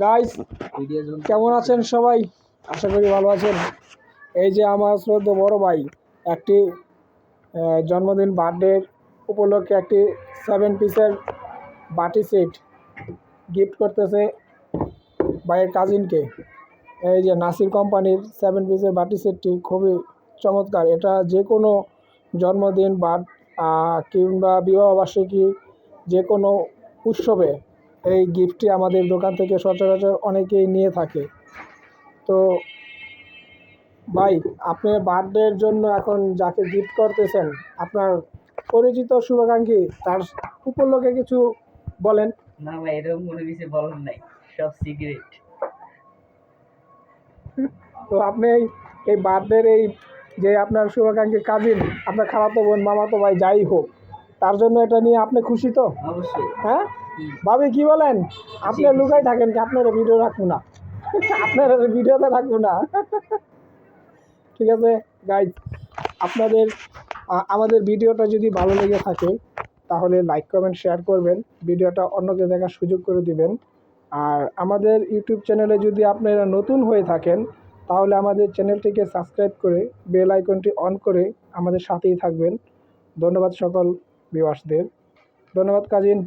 Guys, কেমন আছেন সবাই? আশা করি ভালো আছেন। এই যে আমার শ্রদ্ধেয় বড় ভাই একটি জন্মদিন বার্থডে উপলক্ষে একটি 7 পিসের বাটি সেট গিফট করতেছে ভাইয়ের কাজিনকে। এই যে নাসির কোম্পানির 7 পিসের বাটি সেটটি খুবই চমৎকার। এটা যে কোনো জন্মদিন বা কিংবা বিবাহবার্ষিকী যে কোনো উৎসবে এই গিফটটি আমাদের দোকান থেকে সচরাচর অনেকেই নিয়ে থাকে। তো ভাই, আপনি বার্থডের জন্য এখন যাকে গিফট করতেছেন, আপনার পরিচিত শুভাকাঙ্ক্ষী, তার উপলক্ষে কিছু বলেন। না ভাই, এরকম কোনো কিছু বলার নাই, সব সিক্রেট। তো আপনি এই বার্থডের এই যে আপনার শুভাকাঙ্ক্ষী কাজিন, আপনার খালাতো বোন, মামাতো ভাই, যাই হোক, তার জন্য এটা নিয়ে আপনি খুশি তো? অবশ্যই। হ্যাঁ ভাবি, কি বলেন? আপনি লুকাই থাকেন কি? আপনার ভিডিও রাখবো না, আপনার ভিডিওতে রাখবো না। ঠিক আছে গাইজ, আপনাদের আমাদের ভিডিওটা যদি ভালো লেগে থাকে তাহলে লাইক কমেন্ট শেয়ার করবেন, ভিডিওটা অন্যকে দেখার সুযোগ করে দিবেন। আর আমাদের ইউটিউব চ্যানেলে যদি আপনারা নতুন হয়ে থাকেন তাহলে আমাদের চ্যানেলটিকে সাবস্ক্রাইব করে বেল আইকনটি অন করে আমাদের সাথেই থাকবেন। ধন্যবাদ সকল ভিউয়ার্সদের। ধন্যবাদ কাজিন।